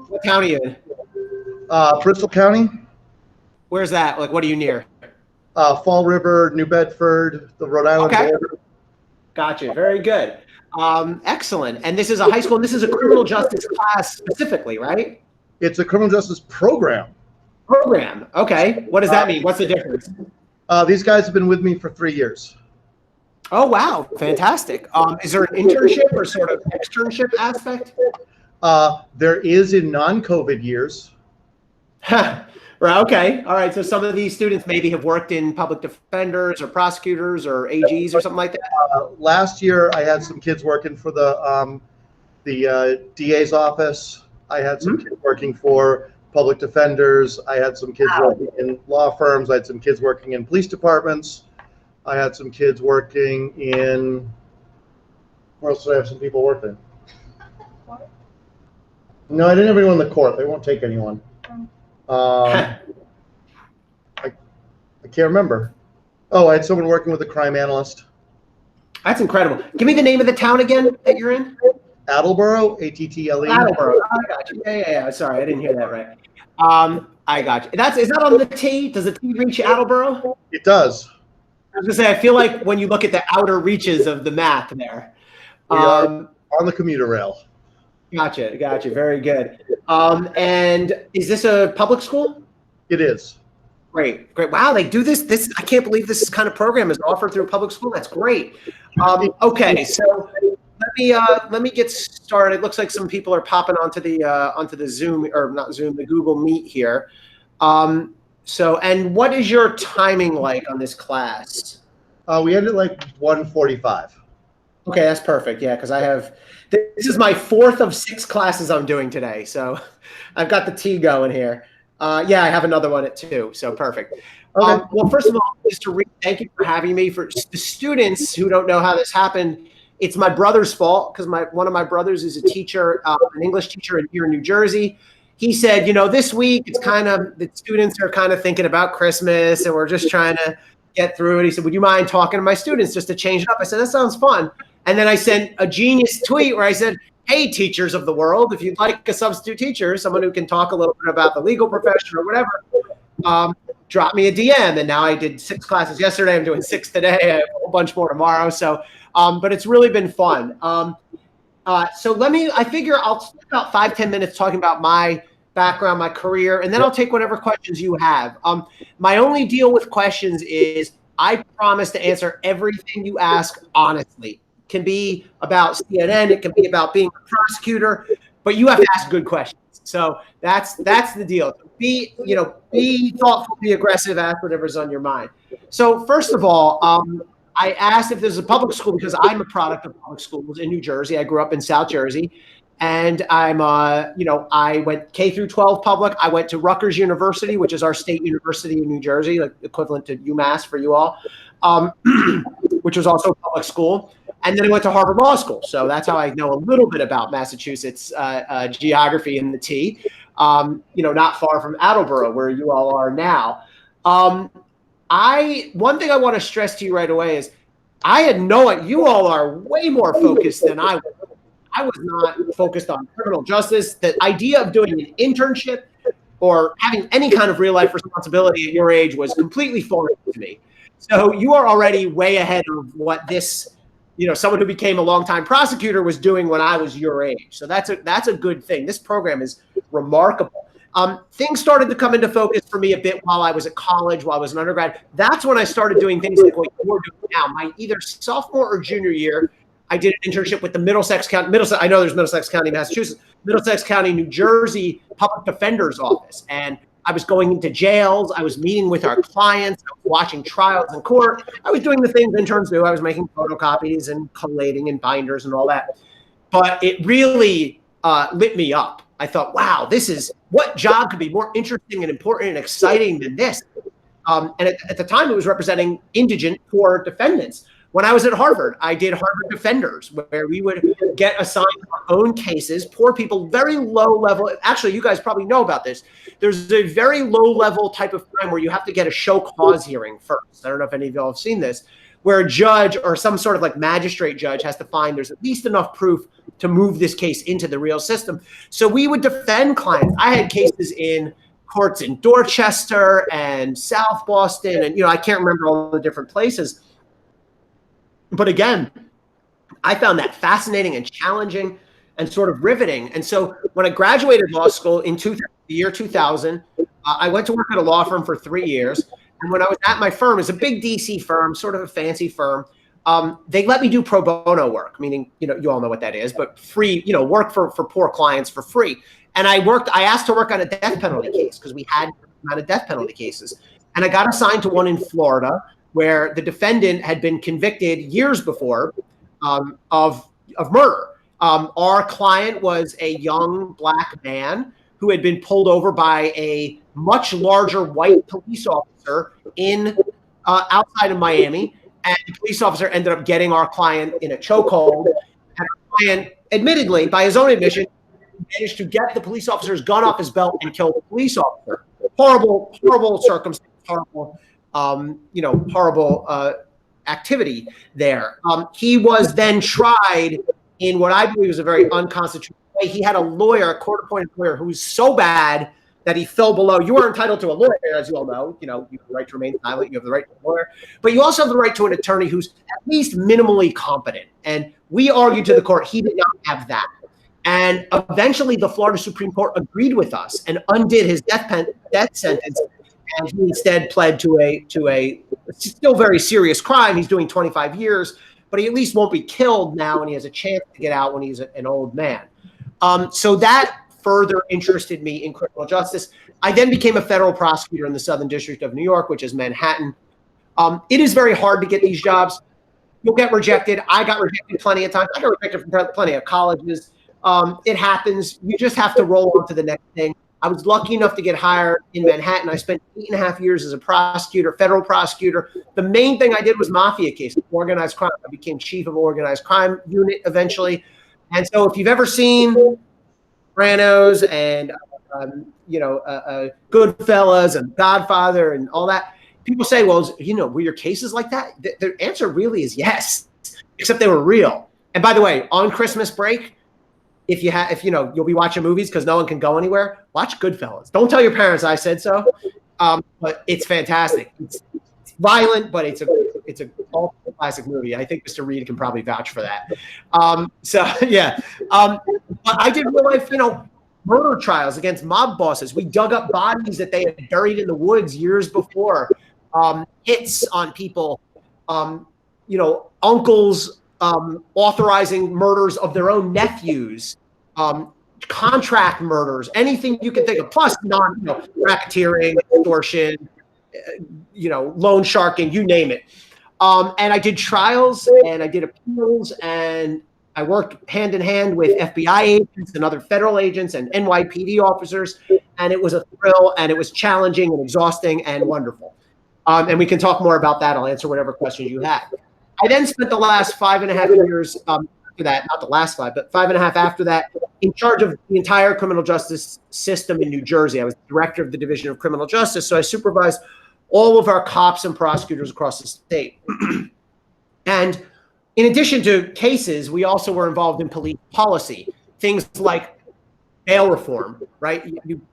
What town are you in? Bristol County. Where's that? Like, what are you near? Fall River, New Bedford, the Rhode Island border. Gotcha. Very good. Excellent. And this is a high school, and this is a criminal justice class specifically, right? It's a criminal justice program. Program. Okay. What does that mean? What's the difference? These guys have been with me for 3 years. Oh, wow. Fantastic. Is there an internship or sort of externship aspect? There is in non-COVID years. Right. Okay. All right. So some of these students maybe have worked in public defenders or prosecutors or AGs or something like that. Last year, I had some kids working for the DA's office. I had some kids working for public defenders. I had some kids working in law firms. I had some kids working in police departments. I had some kids working in. Where else did I have some people working? No, I didn't have anyone in the court. They won't take anyone. I can't remember. Oh, I had someone working with a crime analyst. That's incredible. Give me the name of the town again that you're in. Attleboro, Attle. Attleboro. I got you. Yeah. Sorry, I didn't hear that right. I got you. Is that on the T? Does the T reach Attleboro? It does. I was gonna say, I feel like when you look at the outer reaches of the map there. We are on the commuter rail. Gotcha. Very good. And is this a public school? It is. Great. Wow, they do this. I can't believe this kind of program is offered through a public school. That's great. Okay, so let me get started. It looks like some people are popping onto the Zoom, or not Zoom, the Google Meet here. And what is your timing like on this class? We ended like 1:45. Okay, that's perfect. Yeah, because this is my 4th of 6 classes I'm doing today, so I've got the T going here. Yeah, I have another one at 2, so perfect. Okay. Well, first of all, Mr. Reed, thank you for having me. For the students who don't know how this happened, it's my brother's fault because one of my brothers is a teacher, an English teacher here in New Jersey. He said, this week it's kind of the students are kind of thinking about Christmas and we're just trying to get through it. He said, would you mind talking to my students just to change it up? I said, that sounds fun. And then I sent a genius tweet where I said, hey, teachers of the world, if you'd like a substitute teacher, someone who can talk a little bit about the legal profession or whatever, drop me a DM. And now I did 6 classes yesterday. I'm doing 6 today. I have a whole bunch more tomorrow. So, but it's really been fun. So I figure I'll spend about 5-10 minutes talking about my background, my career, and then I'll take whatever questions you have. My only deal with questions is I promise to answer everything you ask honestly. It can be about CNN, it can be about being a prosecutor, but you have to ask good questions. So that's the deal. Be thoughtful, be aggressive, ask whatever's on your mind. So first of all, I asked if there's a public school because I'm a product of public schools in New Jersey. I grew up in South Jersey, and I went K through 12 public. I went to Rutgers University, which is our state university in New Jersey, like equivalent to UMass for you all, which was also a public school. And then I went to Harvard Law School. So that's how I know a little bit about Massachusetts geography in the T, not far from Attleboro, where you all are now. One thing I want to stress to you right away is I had you all are way more focused than I was. I was not focused on criminal justice. The idea of doing an internship or having any kind of real life responsibility at your age was completely foreign to me. So you are already way ahead of what this, someone who became a longtime prosecutor was doing when I was your age. So that's a good thing. This program is remarkable. Things started to come into focus for me a bit while I was at college, while I was an undergrad. That's when I started doing things like what you're doing now. My either sophomore or junior year, I did an internship with the Middlesex County, I know there's Middlesex County, Massachusetts, Middlesex County, New Jersey Public Defender's Office. And I was going into jails. I was meeting with our clients, watching trials in court. I was doing the things interns do. I was making photocopies and collating and binders and all that. But it really lit me up. I thought, wow, what job could be more interesting and important and exciting than this? And at the time, it was representing indigent poor defendants. When I was at Harvard, I did Harvard Defenders, where we would get assigned our own cases, poor people, very low level. Actually, you guys probably know about this. There's a very low level type of crime where you have to get a show cause hearing first. I don't know if any of y'all have seen this, where a judge or some sort of like magistrate judge has to find there's at least enough proof to move this case into the real system. So we would defend clients. I had cases in courts in Dorchester and South Boston, and I can't remember all the different places. But again, I found that fascinating and challenging and sort of riveting. And so when I graduated law school in the year 2000, I went to work at a law firm for 3 years. And when I was at my firm, it's a big DC firm, sort of a fancy firm. They let me do pro bono work, meaning, you all know what that is, but free, work for poor clients for free. And I asked to work on a death penalty case because we had a lot of death penalty cases. And I got assigned to one in Florida where the defendant had been convicted years before of murder. Our client was a young black man who had been pulled over by a much larger white police officer in outside of Miami. And the police officer ended up getting our client in a chokehold. And our client, admittedly, by his own admission, managed to get the police officer's gun off his belt and kill the police officer. Horrible, horrible circumstance, horrible, horrible activity there. He was then tried in what I believe was a very unconstitutional way. He had a lawyer, a court-appointed lawyer, who was so bad that he fell below. You are entitled to a lawyer, as you all know. You have the right to remain silent. You have the right to a lawyer. But you also have the right to an attorney who's at least minimally competent. And we argued to the court he did not have that. And eventually the Florida Supreme Court agreed with us and undid his death sentence. And he instead pled to a still very serious crime. He's doing 25 years, but he at least won't be killed now, and he has a chance to get out when he's an old man. So that further interested me in criminal justice. I then became a federal prosecutor in the Southern District of New York, which is Manhattan. It is very hard to get these jobs. You'll get rejected. I got rejected plenty of times. I got rejected from plenty of colleges. It happens. You just have to roll on to the next thing. I was lucky enough to get hired in Manhattan. I spent 8.5 years as a prosecutor, federal prosecutor. The main thing I did was mafia cases, organized crime. I became chief of organized crime unit eventually. And so if you've ever seen Sopranos and, Goodfellas and Godfather and all that, people say, well, were your cases like that? The answer really is yes, except they were real. And by the way, on Christmas break, you'll be watching movies because no one can go anywhere, watch Goodfellas. Don't tell your parents I said so, but it's fantastic. It's violent, but it's a all classic movie. I think Mr. Reed can probably vouch for that. But I did real life, murder trials against mob bosses. We dug up bodies that they had buried in the woods years before. Hits on people, uncles authorizing murders of their own nephews, contract murders, anything you can think of, plus racketeering, extortion, loan sharking, you name it. And I did trials and I did appeals, and I worked hand in hand with FBI agents and other federal agents and NYPD officers, and it was a thrill, and it was challenging and exhausting and wonderful. And we can talk more about that. I'll answer whatever questions you have. I then spent the last 5.5 years after that, not the last 5, but 5.5 after that, in charge of the entire criminal justice system in New Jersey. I was director of the Division of Criminal Justice, so I supervised all of our cops and prosecutors across the state. And in addition to cases, we also were involved in police policy, things like bail reform, right?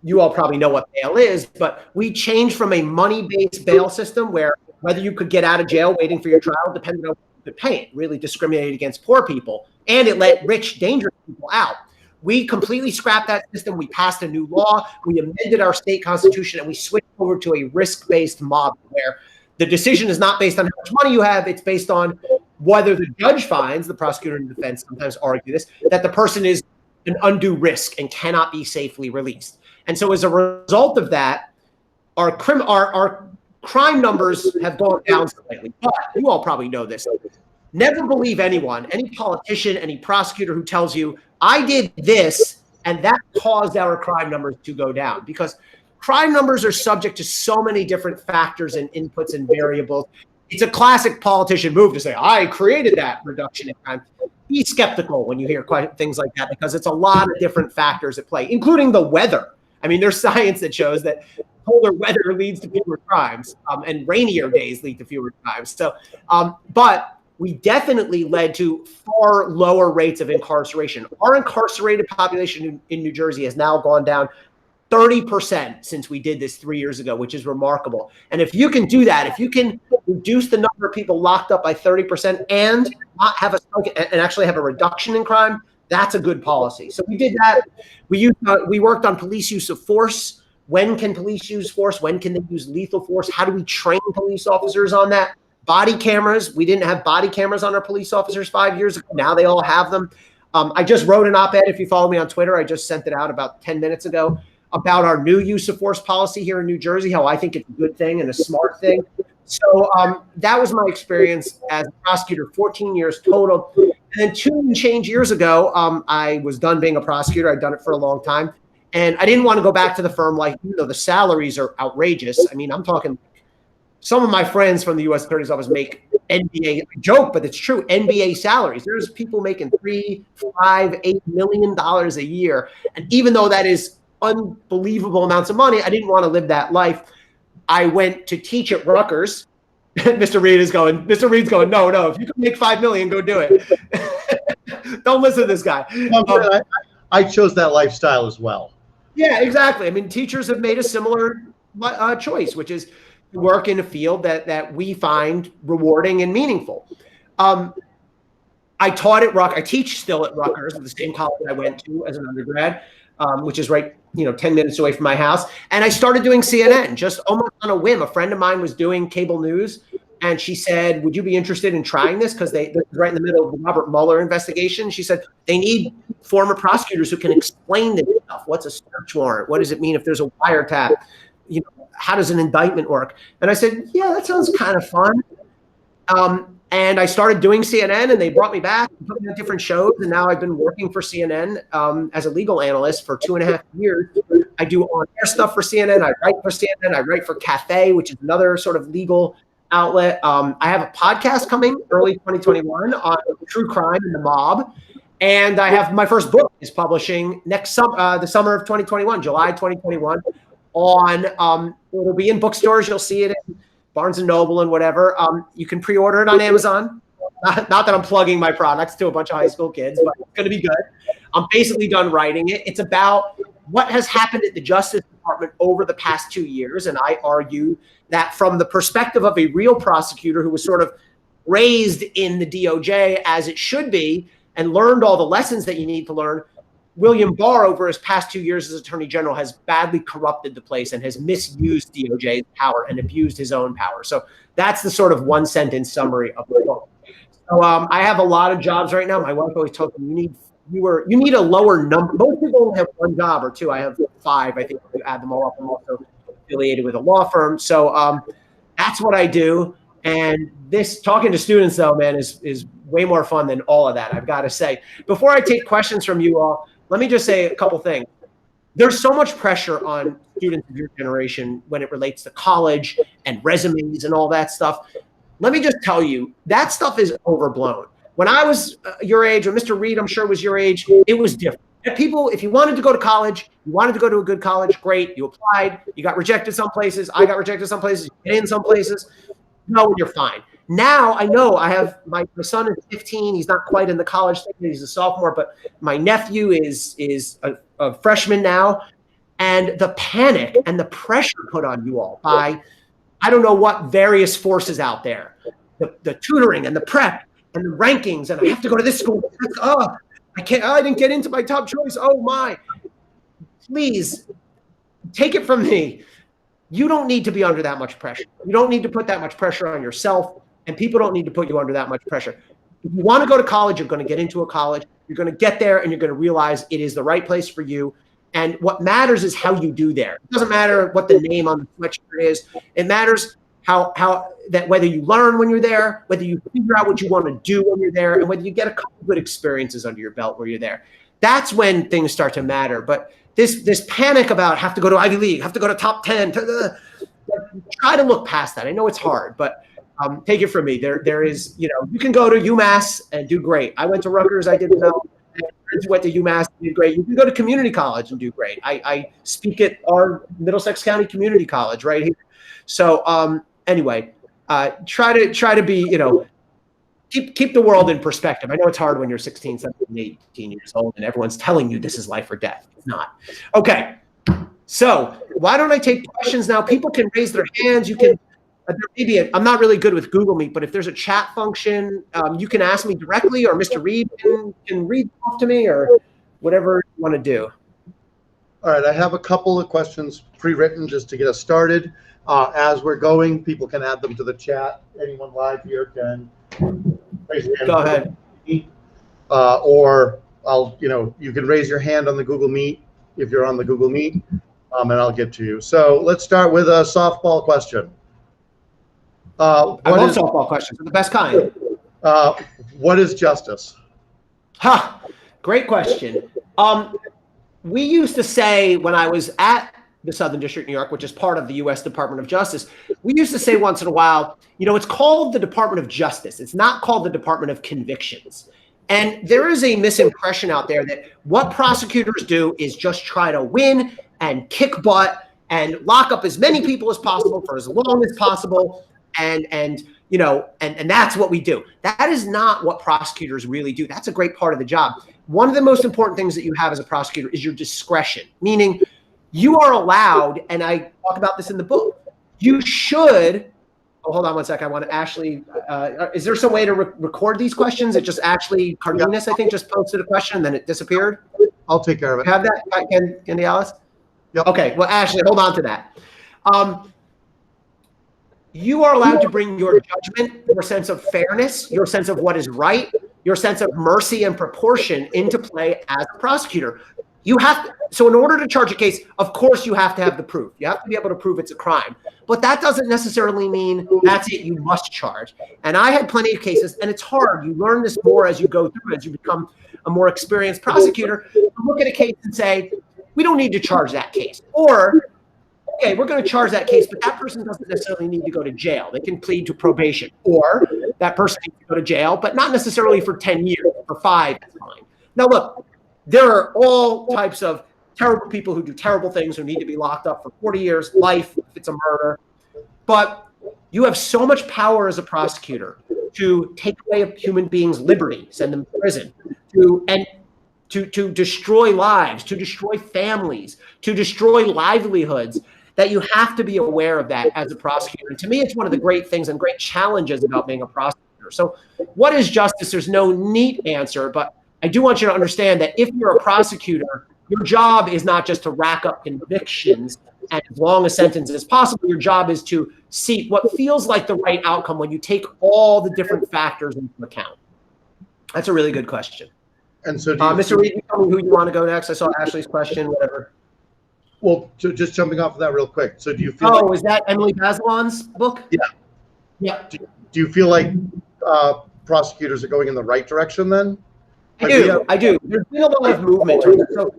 You all probably know what bail is, but we changed from a money-based bail system where whether you could get out of jail waiting for your trial depended on what you could pay. It really discriminated against poor people, and it let rich, dangerous people out. We completely scrapped that system. We passed a new law. We amended our state constitution, and we switched over to a risk-based model where the decision is not based on how much money you have. It's based on whether the judge finds, the prosecutor and the defense sometimes argue this, that the person is an undue risk and cannot be safely released. And so as a result of that, our crime numbers have gone down slightly. But you all probably know this. Never believe anyone, any politician, any prosecutor who tells you, I did this and that caused our crime numbers to go down, because crime numbers are subject to so many different factors and inputs and variables. It's a classic politician move to say, I created that reduction in crime. Be skeptical when you hear things like that, because it's a lot of different factors at play, including the weather. I mean, there's science that shows that colder weather leads to fewer crimes, and rainier days lead to fewer crimes. So, but we definitely led to far lower rates of incarceration. Our incarcerated population in New Jersey has now gone down 30% since we did this 3 years ago, which is remarkable. And if you can do that, if you can reduce the number of people locked up by 30% and not have and actually have a reduction in crime, that's a good policy. So we did that. We worked on police use of force. When can police use force? When can they use lethal force? How do we train police officers on that? Body cameras. We didn't have body cameras on our police officers 5 years ago. Now they all have them. I just wrote an op-ed. If you follow me on Twitter, I just sent it out about 10 minutes ago about our new use of force policy here in New Jersey, how I think it's a good thing and a smart thing. So that was my experience as a prosecutor, 14 years total. And then 2 and change years ago, I was done being a prosecutor. I'd done it for a long time. And I didn't want to go back to the firm, like, you know, the salaries are outrageous. I mean, I'm talking, some of my friends from the U.S. Attorney's Office make NBA, joke, but it's true, NBA salaries. There's people making $3, $5, $8 million a year. And even though that is unbelievable amounts of money, I didn't want to live that life. I went to teach at Rutgers. Mr. Reed's going, no, if you can make $5 million, go do it. Don't listen to this guy. I chose that lifestyle as well. Yeah, exactly. I mean, teachers have made a similar choice, which is to work in a field that we find rewarding and meaningful. I taught at I teach still at Rutgers, the same college I went to as an undergrad, which is right, 10 minutes away from my house. And I started doing CNN just almost on a whim. A friend of mine was doing cable news, and she said, would you be interested in trying this? Because they're right in the middle of the Robert Mueller investigation. She said, they need former prosecutors who can explain this stuff. What's a search warrant? What does it mean if there's a wiretap? How does an indictment work? And I said, yeah, that sounds kind of fun. And I started doing CNN, and they brought me back and put me on different shows. And now I've been working for CNN as a legal analyst for 2.5 years. I do on-air stuff for CNN. I write for CNN. I write for Cafe, which is another sort of legal outlet. I have a podcast coming early 2021 on true crime and the mob. And I have my first book is publishing next summer, the summer of 2021, July 2021. It'll be in bookstores. You'll see it in Barnes & Noble and whatever. You can pre-order it on Amazon. Not that I'm plugging my products to a bunch of high school kids, but it's going to be good. I'm basically done writing it. It's about what has happened at the Justice Department over the past 2 years. And I argue that from the perspective of a real prosecutor who was sort of raised in the DOJ as it should be and learned all the lessons that you need to learn, William Barr, over his past 2 years as Attorney General, has badly corrupted the place and has misused DOJ's power and abused his own power. So that's the sort of one-sentence summary of the book. So I have a lot of jobs right now. My wife always told me, you need a lower number. Most people only have one job or two. I have 5. I think if you add them all up, I'm also affiliated with a law firm. So that's what I do. And this talking to students, though, man, is way more fun than all of that, I've got to say. Before I take questions from you all, let me just say a couple things. There's so much pressure on students of your generation when it relates to college and resumes and all that stuff. Let me just tell you, that stuff is overblown. When I was your age, or Mr. Reed, I'm sure was your age, it was different. People, if you wanted to go to college, you wanted to go to a good college, great. You applied, you got rejected some places. I got rejected some places, you get in some places. No, you're fine. Now I know I have my son is 15. He's not quite in the college thing. He's a sophomore, but my nephew is a freshman now. And the panic and the pressure put on you all by, I don't know what various forces out there, the tutoring and the prep and the rankings, and I have to go to this school. Oh, I didn't get into my top choice. Oh my, please take it from me. You don't need to be under that much pressure. You don't need to put that much pressure on yourself, and people don't need to put you under that much pressure. If you want to go to college, you're going to get into a college. You're going to get there, and you're going to realize it is the right place for you. And what matters is how you do there. It doesn't matter what the name on the sweatshirt is. It matters how that whether you learn when you're there, whether you figure out what you want to do when you're there, and whether you get a couple good experiences under your belt where you're there. That's when things start to matter. But this panic about have to go to Ivy League, have to go to top 10, try to look past that. I know it's hard, but take it from me. There is, you can go to UMass and do great. I went to Rutgers. I did well. kids who went to UMass and did great. You can go to community college and do great. I speak at our Middlesex County Community College right here. So anyway, try to be, keep the world in perspective. I know it's hard when you're 16, 17, 18 years old and everyone's telling you this is life or death. It's not. Okay. So why don't I take questions now? People can raise their hands. You can, I'm not really good with Google Meet, but if there's a chat function, you can ask me directly, or Mr. Reed can read off to me, or whatever you want to do. All right, I have a couple of questions pre-written just to get us started. As we're going, people can add them to the chat. Anyone live here can raise your hand. Go ahead. Or you can raise your hand on the Google Meet if you're on the Google Meet, and I'll get to you. So let's start with a softball question. I love softball questions. They're the best kind. What is justice? Great question. We used to say, when I was at the Southern District of New York, which is part of the U.S. Department of Justice, we used to say once in a while, it's called the Department of Justice. It's not called the Department of Convictions. And there is a misimpression out there that what prosecutors do is just try to win and kick butt and lock up as many people as possible for as long as possible. And that's what we do. That is not what prosecutors really do. That's a great part of the job. One of the most important things that you have as a prosecutor is your discretion, meaning you are allowed, and I talk about this in the book, you should, hold on one sec. I want to Ashley, is there some way to record these questions? It just Ashley Cardenas, I think, just posted a question and then it disappeared. I'll take care of it. Have that, Candy Alice? Yep. Okay, well, Ashley, hold on to that. You are allowed to bring your judgment, your sense of fairness, your sense of what is right, your sense of mercy and proportion into play as a prosecutor. You have to, so in order to charge a case, of course, you have to have the proof. You have to be able to prove it's a crime. But that doesn't necessarily mean that's it, you must charge. And I had plenty of cases, and it's hard. You learn this more as you go through it, as you become a more experienced prosecutor. You look at a case and say, we don't need to charge that case. Or, okay, we're going to charge that case, but that person doesn't necessarily need to go to jail. They can plead to probation. Or that person needs to go to jail, but not necessarily for 10 years, for 5, that's fine. Now, look, there are all types of terrible people who do terrible things who need to be locked up for 40 years, life, if it's a murder. But you have so much power as a prosecutor to take away a human being's liberty, send them to prison, to destroy lives, to destroy families, to destroy livelihoods, that you have to be aware of that as a prosecutor. And to me, it's one of the great things and great challenges about being a prosecutor. So what is justice? There's no neat answer, but I do want you to understand that if you're a prosecutor, your job is not just to rack up convictions and as long a sentence as possible. Your job is to seek what feels like the right outcome when you take all the different factors into account. That's a really good question. And so, Mr. Reed, tell me who you want to go next. I saw Ashley's question, whatever. Well, so just jumping off of that real quick. So do you feel is that Emily Bazelon's book? Yeah. Yeah. Do you feel like prosecutors are going in the right direction then? I do. There's been a lot of movement. So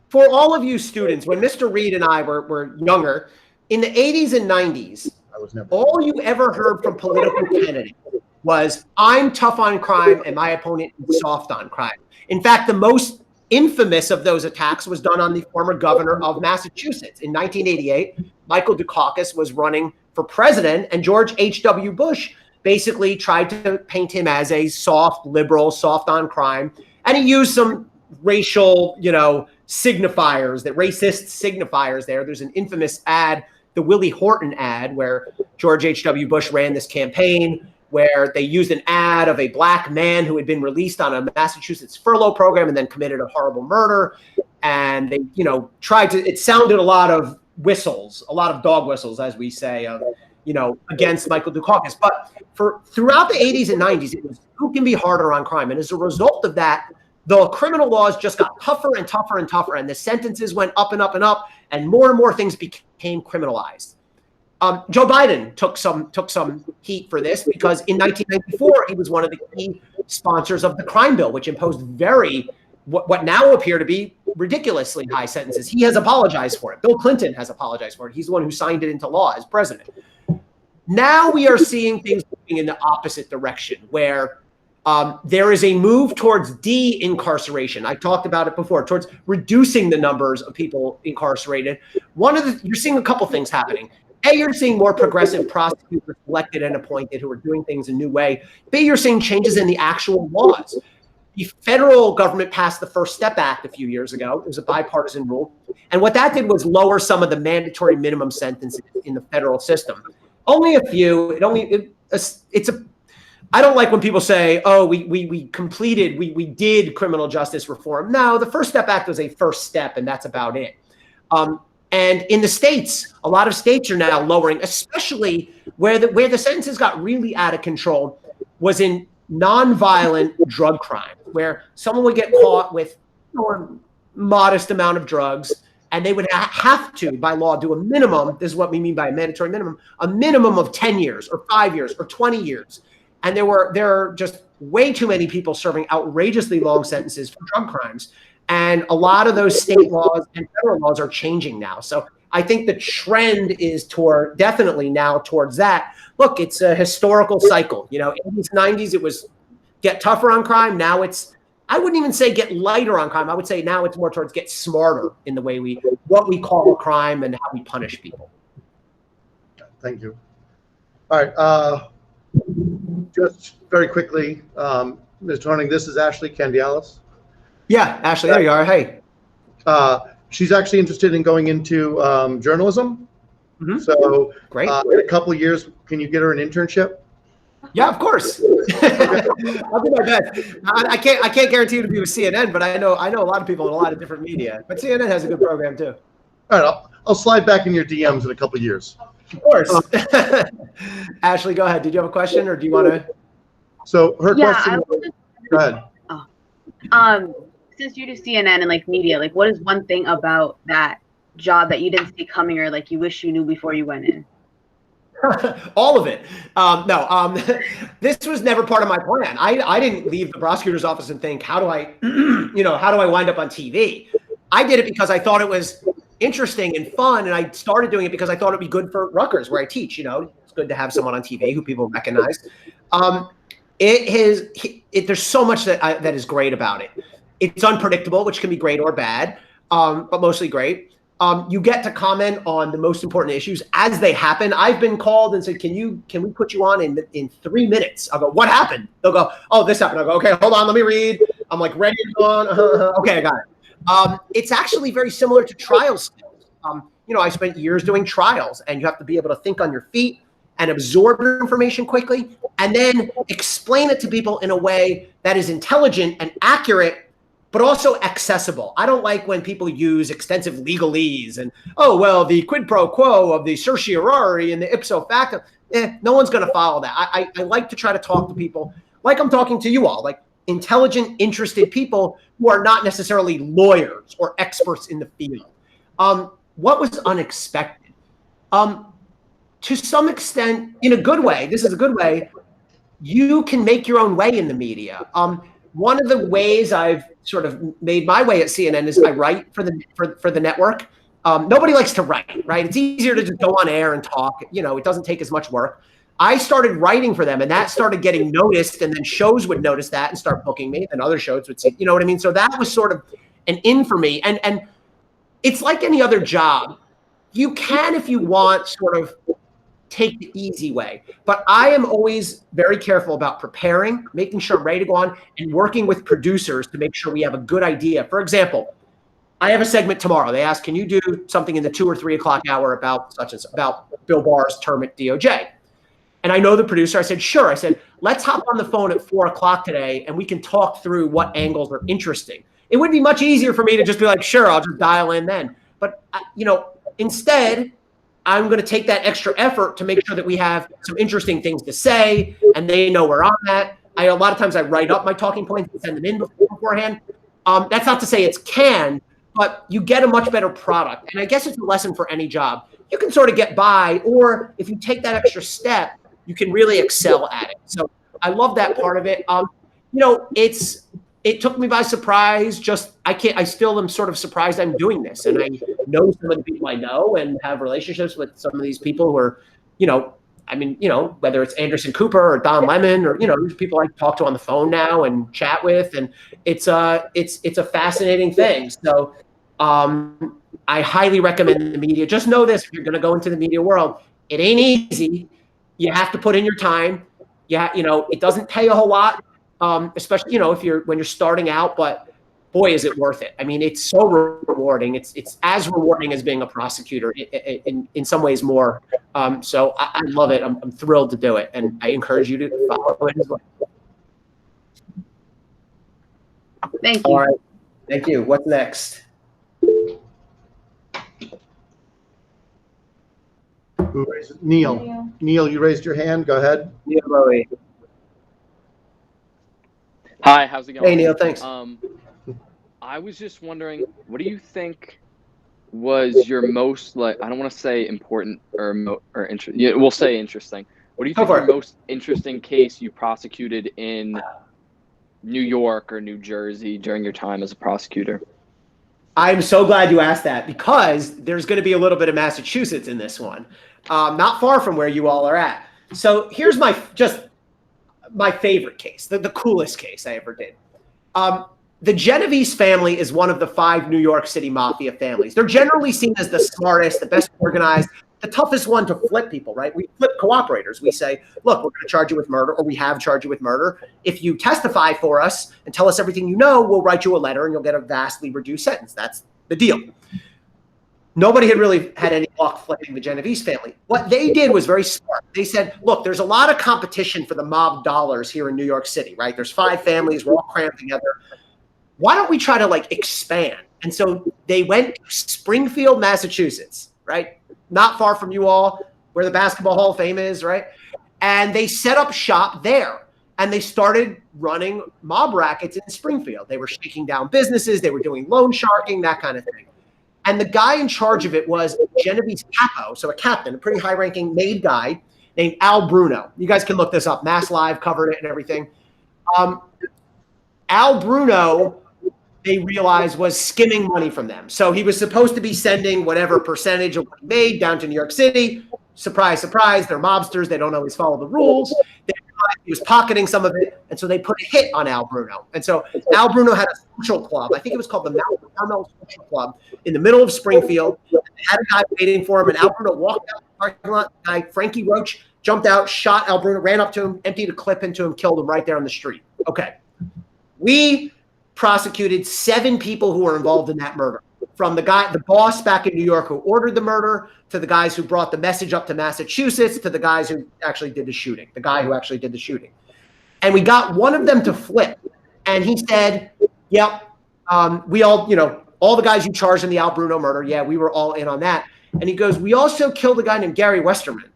for all of you students, when Mr. Reed and I were younger, in the 80s and 90s, all you ever heard from political candidates was, I'm tough on crime and my opponent is soft on crime. In fact, the most infamous of those attacks was done on the former governor of Massachusetts. In 1988, Michael Dukakis was running for president, and George H.W. Bush basically tried to paint him as a soft liberal, soft on crime. And he used some racial, signifiers, that racist signifiers there. There's an infamous ad, the Willie Horton ad, where George H.W. Bush ran this campaign where they used an ad of a black man who had been released on a Massachusetts furlough program and then committed a horrible murder. And they, tried to, it sounded a lot of whistles, a lot of dog whistles, as we say, against Michael Dukakis. But throughout the 80s and 90s, it was who can be harder on crime. And as a result of that, the criminal laws just got tougher and tougher and tougher, and the sentences went up and up and up, and more things became criminalized. Joe Biden took some heat for this because in 1994, he was one of the key sponsors of the crime bill, which imposed what now appear to be ridiculously high sentences. He has apologized for it. Bill Clinton has apologized for it. He's the one who signed it into law as president. Now we are seeing things moving in the opposite direction, where There is a move towards de-incarceration. I talked about it before, towards reducing the numbers of people incarcerated. You're seeing a couple things happening. A, you're seeing more progressive prosecutors elected and appointed who are doing things a new way. B, you're seeing changes in the actual laws. The federal government passed the First Step Act a few years ago. It was a bipartisan rule. And what that did was lower some of the mandatory minimum sentences in the federal system. Only a few. I don't like when people say, oh, we did criminal justice reform. No, the First Step Act was a first step, and that's about it. And in the states, a lot of states are now lowering, especially where the sentences got really out of control was in nonviolent drug crime, where someone would get caught with a modest amount of drugs, and they would have to, by law, do a minimum. This is what we mean by a mandatory minimum, a minimum of 10 years or 5 years or 20 years. And there are just way too many people serving outrageously long sentences for drug crimes. And a lot of those state laws and federal laws are changing now. So I think the trend is definitely now towards that. Look, it's a historical cycle. In the 90s, it was get tougher on crime. Now I wouldn't even say get lighter on crime. I would say now it's more towards get smarter in the way what we call a crime and how we punish people. Thank you. All right. Just very quickly, Ms. Honig, this is Ashley Candialis. Yeah, Ashley, there you are. Hey. She's actually interested in going into journalism. Mm-hmm. So great. In a couple of years, can you get her an internship? Yeah, of course. I'll do my best. I can't guarantee you to be with CNN, but I know a lot of people in a lot of different media. But CNN has a good program too. All right, I'll slide back in your DMs in a couple of years. Of course. Ashley, go ahead. Did you have a question, or do you want to? So her question. Go ahead. Since you do CNN and media, what is one thing about that job that you didn't see coming, or you wish you knew before you went in? All of it. This was never part of my plan. I didn't leave the prosecutor's office and think, how do I wind up on TV? I did it because I thought it was interesting and fun, and I started doing it because I thought it'd be good for Rutgers, where I teach. It's good to have someone on TV who people recognize. There's so much that is great about it. It's unpredictable, which can be great or bad, but mostly great. You get to comment on the most important issues as they happen. I've been called and said, can we put you on in 3 minutes? I'll go, what happened? They'll go, oh, this happened. I'll go, okay, hold on, let me read. I'm ready to go on. Okay, I got it. It's actually very similar to trial skills. I spent years doing trials, and you have to be able to think on your feet and absorb information quickly, and then explain it to people in a way that is intelligent and accurate, but also accessible. I don't like when people use extensive legalese and, the quid pro quo of the certiorari and the ipso facto. No one's going to follow that. I like to try to talk to people like I'm talking to you all, like intelligent, interested people who are not necessarily lawyers or experts in the field. What was unexpected? To some extent, in a good way, this is a good way, you can make your own way in the media. One of the ways I've sort of made my way at CNN is I write for the network. Nobody likes to write, right? It's easier to just go on air and talk. It doesn't take as much work. I started writing for them, and that started getting noticed, and then shows would notice that and start booking me, and other shows would see, you know what I mean? So that was sort of an in for me. And it's like any other job. You can, if you want, sort of take the easy way. But I am always very careful about preparing, making sure I'm ready to go on, and working with producers to make sure we have a good idea. For example, I have a segment tomorrow. They ask, can you do something in the 2 or 3 o'clock hour about about Bill Barr's term at DOJ? And I know the producer. I said, sure. I said, let's hop on the phone at 4 o'clock today, and we can talk through what angles are interesting. It would be much easier for me to just be like, sure, I'll just dial in then. But, instead, I'm going to take that extra effort to make sure that we have some interesting things to say, and they know where I'm at. A lot of times I write up my talking points and send them in beforehand. That's not to say it's canned, but you get a much better product. And I guess it's a lesson for any job. You can sort of get by, or if you take that extra step, you can really excel at it. So I love that part of it. It took me by surprise. I still am sort of surprised I'm doing this. And I know some of the people I know and have relationships with some of these people who are, I mean, whether it's Anderson Cooper or Don Lemon or, these people I talk to on the phone now and chat with, and it's a fascinating thing. So I highly recommend the media. Just know this: if you're going to go into the media world, it ain't easy. You have to put in your time. Yeah, it doesn't pay a whole lot, especially when you're starting out. But boy, is it worth it! I mean, it's so rewarding. It's as rewarding as being a prosecutor. In some ways more. So I love it. I'm thrilled to do it, and I encourage you to follow it as well. Thank you. All right, thank you. What's next? Who raised it? Neil. Neil, you raised your hand. Go ahead. Neil Bowie. Hi, how's it going? Hey, Neil, thanks. I was just wondering, what do you think was your most, I don't want to say important or interesting. Yeah, we'll say interesting. What do you think your most interesting case you prosecuted in New York or New Jersey during your time as a prosecutor? I'm so glad you asked that, because there's going to be a little bit of Massachusetts in this one, not far from where you all are at. So here's my favorite case, the coolest case I ever did. The Genovese family is one of the 5 New York City mafia families. They're generally seen as the smartest, the best organized, the toughest one to flip people, right? We flip cooperators. We say, look, we're going to charge you with murder, or we have charged you with murder. If you testify for us and tell us everything you know, we'll write you a letter and you'll get a vastly reduced sentence. That's the deal. Nobody had really had any luck flipping the Genovese family. What they did was very smart. They said, look, there's a lot of competition for the mob dollars here in New York City, right? There's 5 families. We're all crammed together. Why don't we try to expand? And so they went to Springfield, Massachusetts, right? Not far from you all, where the Basketball Hall of Fame is, right? And they set up shop there, and they started running mob rackets in Springfield. They were shaking down businesses. They were doing loan sharking, that kind of thing. And the guy in charge of it was Genovese capo, so a captain, a pretty high-ranking made guy named Al Bruno. You guys can look this up. Mass Live covered it and everything. Al Bruno, they realized, was skimming money from them. So he was supposed to be sending whatever percentage of what he made down to New York City. Surprise, surprise, they're mobsters. They don't always follow the rules. They realized he was pocketing some of it, and so they put a hit on Al Bruno. And so Al Bruno had a social club. I think it was called the Mount Social Club in the middle of Springfield. They had a guy waiting for him, and Al Bruno walked out the parking lot. The guy, Frankie Roach, jumped out, shot Al Bruno, ran up to him, emptied a clip into him, killed him right there on the street. Okay. We prosecuted 7 people who were involved in that murder, from the boss back in New York who ordered the murder, to the guys who brought the message up to Massachusetts, to the guys who actually did the shooting, the guy who actually did the shooting. And we got one of them to flip. And he said, yep, we all, all the guys you charged in the Al Bruno murder, yeah, we were all in on that. And he goes, we also killed a guy named Gary Westerman.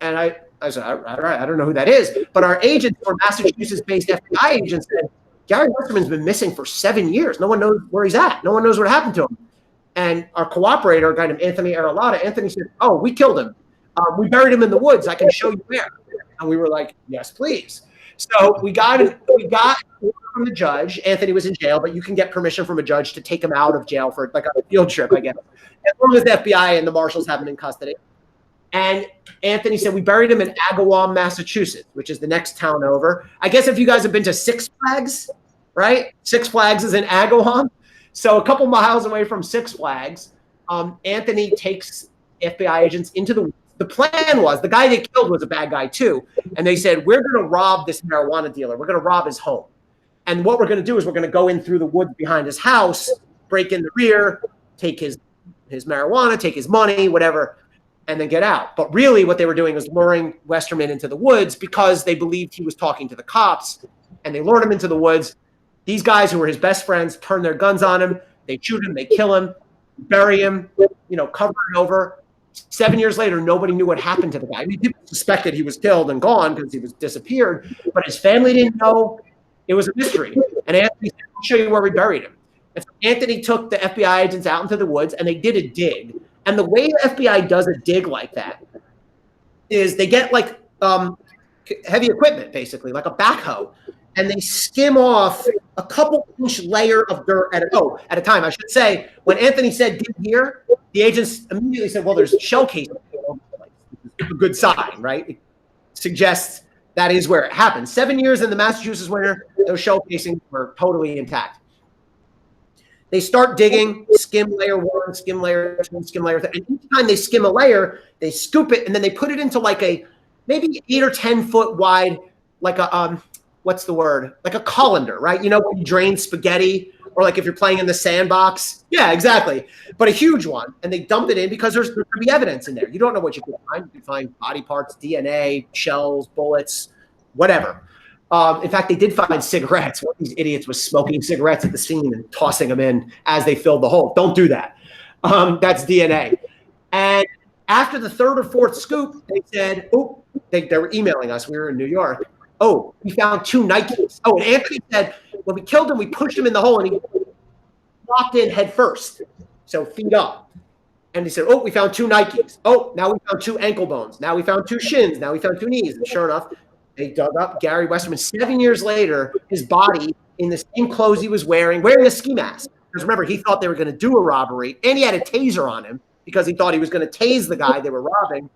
And I said, all right, I don't know who that is. But our agents, or Massachusetts-based FBI agents, said, Gary Westerman's been missing for 7 years. No one knows where he's at. No one knows what happened to him. And our cooperator, a guy named Anthony Aralotta, Anthony said, oh, we killed him. We buried him in the woods. I can show you where. And we were like, yes, please. So we got from the judge. Anthony was in jail, but you can get permission from a judge to take him out of jail for like a field trip, I guess. As long as the FBI and the marshals have him in custody. And Anthony said, we buried him in Agawam, Massachusetts, which is the next town over. I guess if you guys have been to Six Flags, right? Six Flags is in Agawam. So a couple miles away from Six Flags, Anthony takes FBI agents into the woods. The plan was, the guy they killed was a bad guy too. And they said, we're going to rob this marijuana dealer. We're going to rob his home. And what we're going to do is we're going to go in through the woods behind his house, break in the rear, take his marijuana, take his money, whatever, and then get out. But really what they were doing was luring Westerman into the woods because they believed he was talking to the cops, and they lured him into the woods. These guys who were his best friends turn their guns on him. They shoot him. They kill him, bury him, cover it over. 7 years later, nobody knew what happened to the guy. I mean, people suspected he was killed and gone because he was disappeared, but his family didn't know. It was a mystery. And Anthony said, I'll show you where we buried him. And so Anthony took the FBI agents out into the woods, and they did a dig. And the way the FBI does a dig like that is they get like heavy equipment, basically, like a backhoe, and they skim off a couple-inch layer of dirt at a time. I should say, when Anthony said dig here, the agents immediately said, well, there's shell casings all over the place. It's a good sign, right? suggests that is where it happened. 7 years in the Massachusetts winter, those shell casings were totally intact. They start digging, skim layer 1, skim layer 2, skim layer 3. And each time they skim a layer, they scoop it, and then they put it into like a maybe 8 or 10 foot wide, like a, what's the word? Like a colander, right? You know, when you drain spaghetti, or like if you're playing in the sandbox. Yeah, exactly. But a huge one. And they dump it in because there could be evidence in there. You don't know what you could find. You could find body parts, DNA, shells, bullets, whatever. In fact, they did find cigarettes. One of these idiots was smoking cigarettes at the scene and tossing them in as they filled the hole. Don't do that. That's DNA. And after the third or fourth scoop, they said, oh, they were emailing us. We were in New York. Oh, we found 2 Nikes. Oh, and Anthony said, when we killed him, we pushed him in the hole, and he walked in head first, so feet up. And he said, oh, we found 2 Nikes. Oh, now we found 2 ankle bones. Now we found 2 shins. Now we found 2 knees. And sure enough, they dug up Gary Westerman. 7 years later, his body in the same clothes he was wearing a ski mask. Because remember, he thought they were going to do a robbery, and he had a taser on him because he thought he was going to tase the guy they were robbing.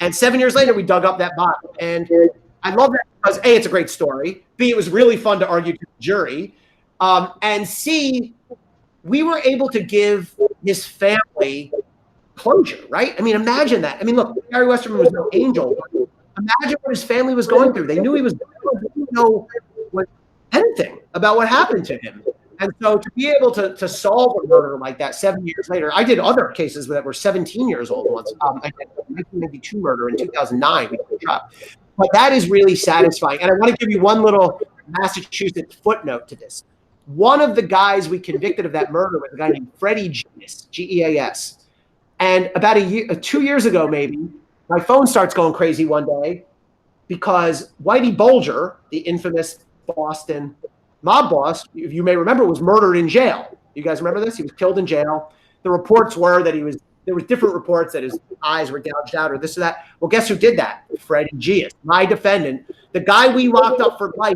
And 7 years later, we dug up that body. And I love that because A, it's a great story. B, it was really fun to argue to the jury. And C, we were able to give his family closure, right? I mean, imagine that. I mean, look, Gary Westerman was no angel. But imagine what his family was going through. They knew he was going, they didn't know anything about what happened to him. And so to be able to solve a murder like that 7 years later, I did other cases that were 17 years old once. I did a 1992 murder in 2009. We did a trial. But that is really satisfying. And I want to give you one little Massachusetts footnote to this. One of the guys we convicted of that murder was a guy named Freddie Geas, Geas. And about 2 years ago, maybe, my phone starts going crazy one day because Whitey Bulger, the infamous Boston mob boss, if you may remember, was murdered in jail. You guys remember this? He was killed in jail. The reports were that there was different reports that his eyes were gouged out or this or that. Well, guess who did that? Freddie Geas, my defendant. The guy we locked up for life,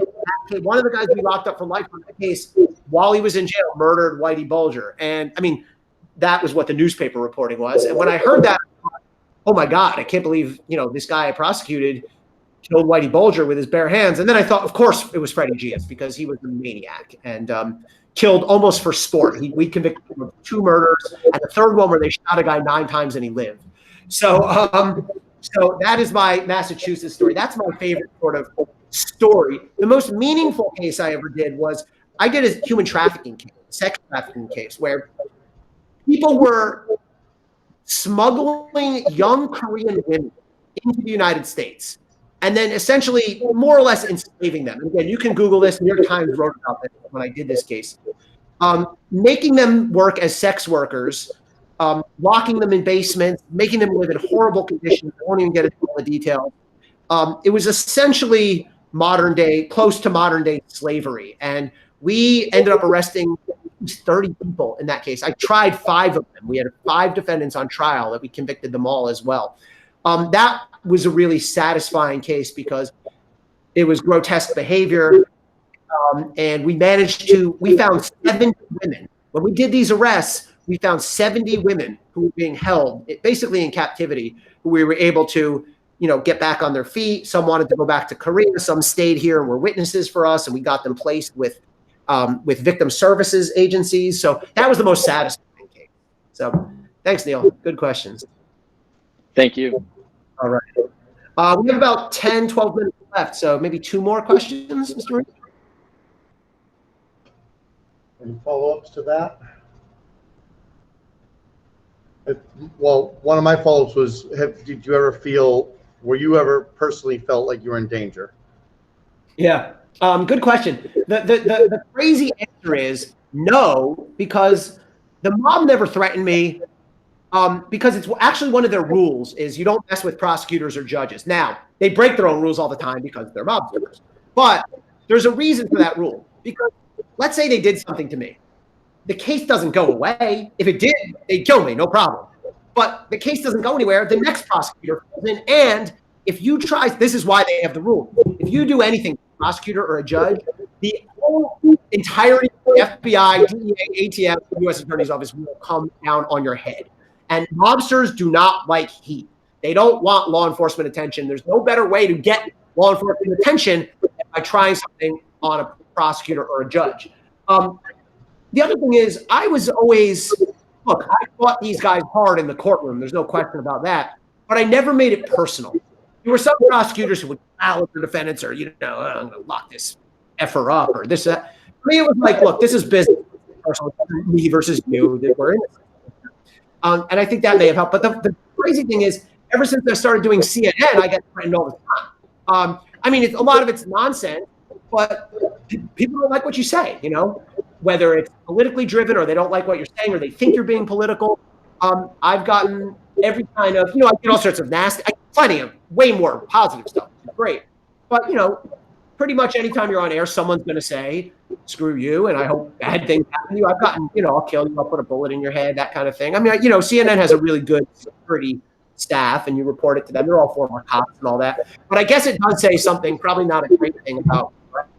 one of the guys we locked up for life on that case, while he was in jail, murdered Whitey Bulger. And, I mean, that was what the newspaper reporting was. And when I heard that, I thought, oh, my God, I can't believe, this guy I prosecuted killed Whitey Bulger with his bare hands. And then I thought, of course, it was Freddie Geas because he was a maniac and killed almost for sport. We convicted him of 2 murders and the third one where they shot a guy 9 times and he lived. So that is my Massachusetts story. That's my favorite sort of story. The most meaningful case I ever did was I did a human trafficking case, sex trafficking case, where people were smuggling young Korean women into the United States and then essentially more or less enslaving them. And again, you can Google this. New York Times wrote about this when I did this case. Making them work as sex workers, locking them in basements, making them live in horrible conditions. I won't even get into all the details. It was essentially close to modern day slavery. And we ended up arresting 30 people in that case. I tried 5 of them. We had 5 defendants on trial that we convicted them all as well. That was a really satisfying case because it was grotesque behavior. And we found 70 women. When we did these arrests, we found 70 women who were being held basically in captivity, who we were able to, get back on their feet. Some wanted to go back to Korea. Some stayed here and were witnesses for us. And we got them placed with victim services agencies. So that was the most satisfying case. So thanks, Neil. Good questions. Thank you. All right. We have about 10, 12 minutes left. So maybe 2 more questions, Mr. Reed? Any follow-ups to that? Well, one of my follow-ups was, were you ever personally felt like you were in danger? Yeah. Good question. The crazy answer is no, because the mob never threatened me. Because it's actually one of their rules is you don't mess with prosecutors or judges. Now, they break their own rules all the time because they're mobsters. But there's a reason for that rule. Because let's say they did something to me. The case doesn't go away. If it did, they'd kill me, no problem. But the case doesn't go anywhere. The next prosecutor comes in. And if you try, this is why they have the rule. If you do anything, a prosecutor or a judge, the whole entirety of the FBI, DEA, ATF, U.S. Attorney's Office will come down on your head. And mobsters do not like heat. They don't want law enforcement attention. There's no better way to get law enforcement attention than by trying something on a prosecutor or a judge. The other thing is, I was always, look, I fought these guys hard in the courtroom. There's no question about that. But I never made it personal. There were some prosecutors who would growl at their defendants, or, I'm going to lock this effer up, or this, that. For me, it was like, look, this is business. Personal, me versus you. That we're in this. And I think that may have helped. But the crazy thing is, ever since I started doing CNN, I get threatened all the time. I mean, a lot of it's nonsense, but people don't like what you say, whether it's politically driven or they don't like what you're saying or they think you're being political. I've gotten every kind of, I get all sorts of nasty, plenty of way more positive stuff. It's great. But, pretty much anytime you're on air, someone's going to say, screw you, and I hope bad things happen to you. I've gotten, I'll kill you, I'll put a bullet in your head, that kind of thing. I mean, CNN has a really good security staff, and you report it to them. They're all former cops and all that. But I guess it does say something, probably not a great thing about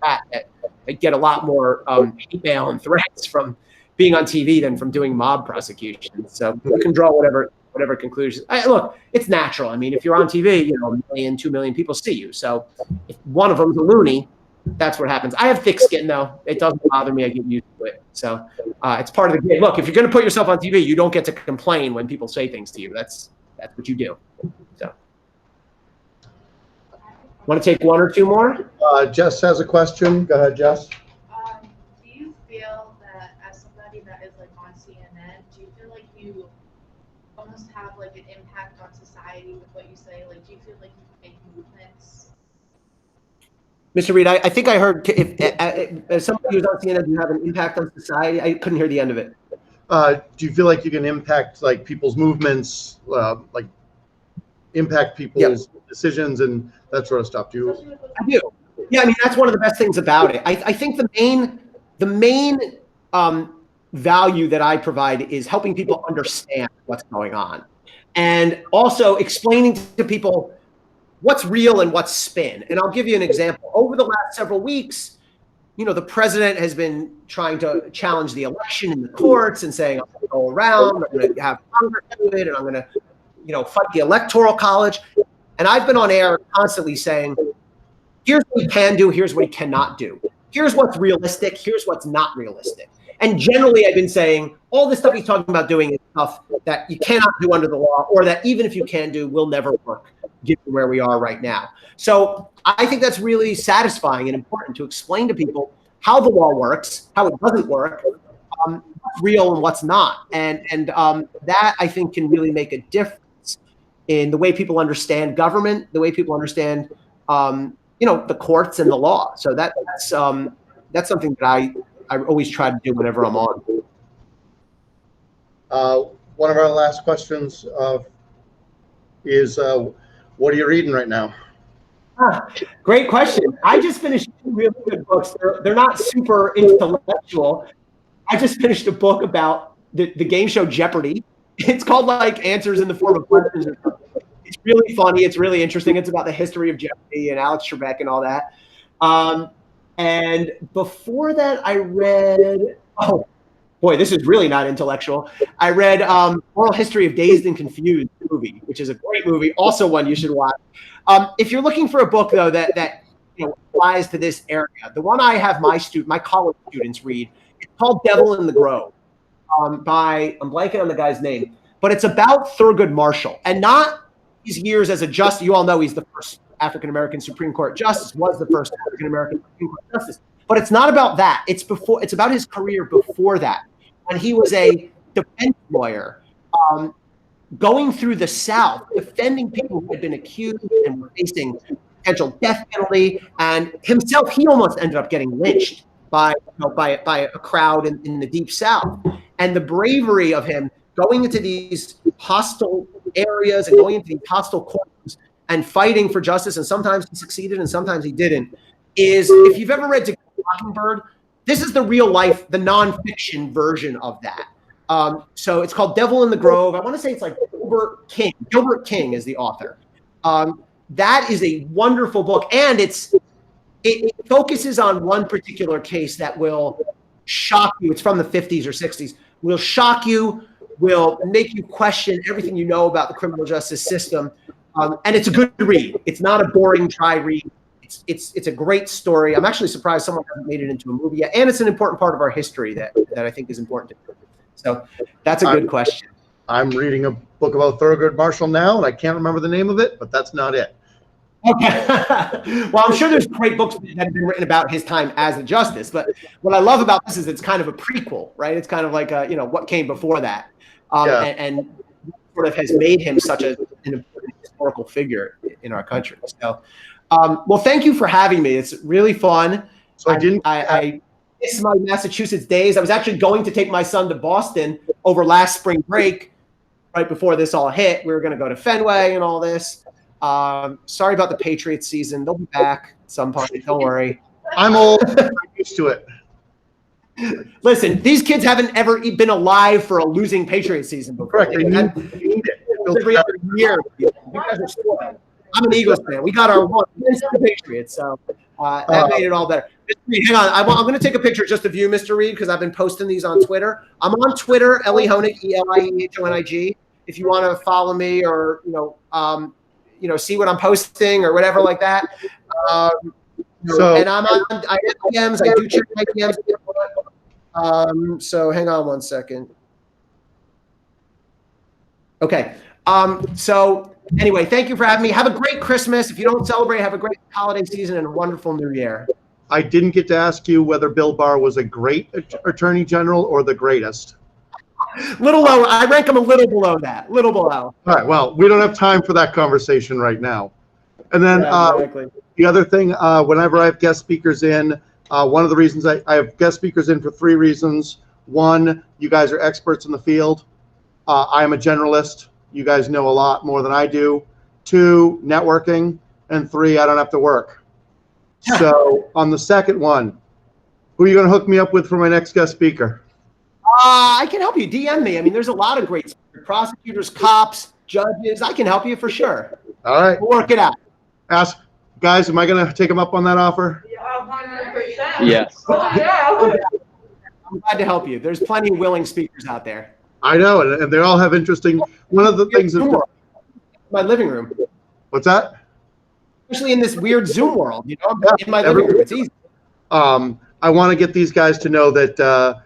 that I get a lot more hate mail and threats from being on TV than from doing mob prosecutions. So you can draw whatever conclusions. Look, it's natural. I mean, if you're on TV, 1 million, 2 million people see you. So if one of them's a loony, that's what happens. I have thick skin, though. It doesn't bother me. I get used to it. So it's part of the game. Look, if you're going to put yourself on TV, you don't get to complain when people say things to you. That's what you do. So, want to take one or two more? Jess has a question. Go ahead, Jess. Do you feel that as somebody that is like on CNN, do you feel like you almost have like an impact on society with what you say? Like, do you feel like you can make movements? Mr. Reed, I think I heard if somebody who's on CNN, do you have an impact on society? I couldn't hear the end of it. Do you feel like you can impact like people's movements, like impact people's decisions and that sort of stuff? I do. Yeah, I mean, that's one of the best things about it. I think the main value that I provide is helping people understand what's going on, and also explaining to people what's real and what's spin. And I'll give you an example. Over the last several weeks, the president has been trying to challenge the election in the courts and saying, I'm going to go around, I'm going to have Congress do it, and I'm going to, fight the Electoral College. And I've been on air constantly saying, here's what he can do, here's what he cannot do. Here's what's realistic, here's what's not realistic. And generally, I've been saying, all this stuff he's talking about doing is stuff that you cannot do under the law, or that even if you can do, will never work, given where we are right now. So I think that's really satisfying and important to explain to people how the law works, how it doesn't work, what's real and what's not. And that, I think, can really make a difference in the way people understand government, the way people understand, the courts and the law. So that's something that I always try to do whenever I'm on. One of our last questions is, what are you reading right now? Great question. I just finished 2 really good books. They're not super intellectual. I just finished a book about the game show Jeopardy. It's called like Answers in the Form of Questions. It's really funny. It's really interesting. It's about the history of Jeopardy and Alex Trebek and all that. And before that, I read, oh boy, this is really not intellectual. I read Oral History of Dazed and Confused movie, which is a great movie, also one you should watch. If you're looking for a book though that applies to this area, the one I have my college students read, it's called Devil in the Grove, by, I'm blanking on the guy's name, but it's about Thurgood Marshall, and not his years as a justice. You all know he's the first African-American Supreme Court justice, was the first African-American Supreme Court justice. But it's not about that. It's about his career before that, when he was a defense lawyer, going through the South, defending people who had been accused and were facing potential death penalty. And himself, he almost ended up getting lynched by a crowd in the Deep South. And the bravery of him going into these hostile areas and going into these hostile courtrooms and fighting for justice, and sometimes he succeeded and sometimes he didn't, is, if you've ever read To Kill a Mockingbird, this is the real life, the nonfiction version of that. So it's called Devil in the Grove. I want to say it's like Gilbert King. Gilbert King is the author. That is a wonderful book, and it focuses on one particular case that will shock you. It's from the 50s or 60s. Will shock you, will make you question everything you know about the criminal justice system. And it's a good read. It's not a boring, dry read. It's a great story. I'm actually surprised someone hasn't made it into a movie yet. And it's an important part of our history that I think is important to do. So that's a good question. I'm reading a book about Thurgood Marshall now, and I can't remember the name of it, but that's not it. Okay. Well, I'm sure there's great books that have been written about his time as a justice, but what I love about this is it's kind of a prequel, right? It's kind of like what came before that, and sort of has made him such an important historical figure in our country. So, well, thank you for having me. It's really fun. So I miss my Massachusetts days. I was actually going to take my son to Boston over last spring break, right before this all hit. We were going to go to Fenway and all this. Sorry about the Patriots season. They'll be back at some point. Don't worry. I'm old. I'm used to it. Listen, these kids haven't ever been alive for a losing Patriots season before. Correct. They need it. Every other year. You guys are spoiled. I'm an Eagles fan. We got our one against the Patriots, so that made it all better. Mr. Reed, hang on. I'm going to take a picture just of you, Mr. Reed, because I've been posting these on Twitter. I'm on Twitter, Ellie Honig, ELIEHONIG. If you want to follow me or see what I'm posting or whatever like that. And I'm on. I have DMs. I do check my DMs. So hang on one second. Okay. So anyway, thank you for having me. Have a great Christmas. If you don't celebrate, have a great holiday season and a wonderful New Year. I didn't get to ask you whether Bill Barr was a great attorney general or the greatest. Little low. I rank him a little below that. Little below. All right. Well, we don't have time for that conversation right now. And then exactly. The other thing, whenever I have guest speakers in, one of the reasons I have guest speakers in for 3 reasons. 1, you guys are experts in the field. I am a generalist. You guys know a lot more than I do. 2, networking. And 3, I don't have to work. So on the second one, who are you going to hook me up with for my next guest speaker? I can help you. DM me. I mean, there's a lot of great prosecutors, cops, judges. I can help you for sure. All right. We'll work it out. Ask, guys, am I going to take them up on that offer? Yeah, 100%. Yes. Yeah. I'm glad to help you. There's plenty of willing speakers out there. I know, and they all have interesting. One of the things that my living room. What's that? Especially in this weird Zoom world, I'm in my living room. It's easy. I want to get these guys to know that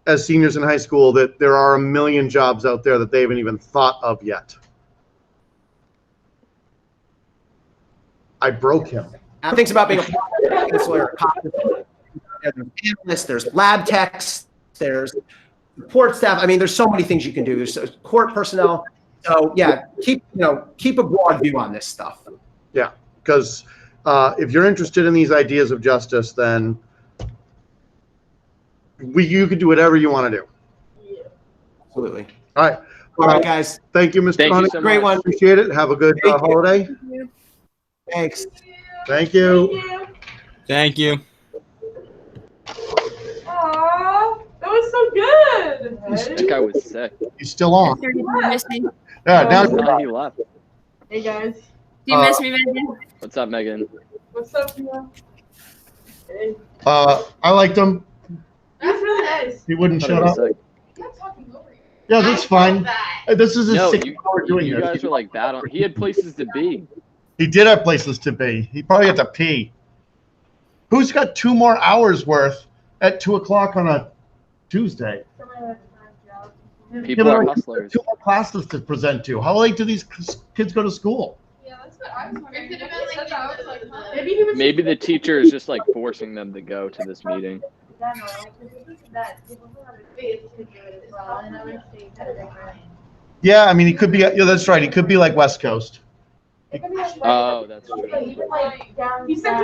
as seniors in high school, that there are a million jobs out there that they haven't even thought of yet. I broke him. Thinks about being a lawyer, a cop. There's analysts, there's lab techs, there's support staff. I mean, there's so many things you can do. There's court personnel. So yeah, keep a broad view on this stuff. Yeah, because if you're interested in these ideas of justice, then you could do whatever you want to do. Yeah. Absolutely. All right. All right, guys. Thank you, Mr. Thank you Honig. so Great much. one. Appreciate it. Have a good Thank you. holiday. Thanks. Thank you. Thank you. Aw, that was so good. That guy was sick. He's still on. Do you miss me? Yeah, now Now he left. Hey guys, Do you miss me, Megan? What's up, Megan? what's up, Mia? Hey. I liked him. That's really nice. He wouldn't Thought shut he was up. sick. You're talking over you. Yeah, that's fine. This is his No, 6th you, hour doing you this. guys were like battling. He had places to be. He did have places to be. He probably had to pee. Who's got 2 more hours worth at 2 o'clock on a Tuesday? People are hustlers. 2 more classes to present to. How late do these kids go to school? Yeah, that's what I was wondering. It could have been like, maybe he was. Maybe the teacher is just like forcing them to go to this meeting. Yeah, I mean, he could be. Yeah, that's right. He could be like West Coast. Oh, that's true. He said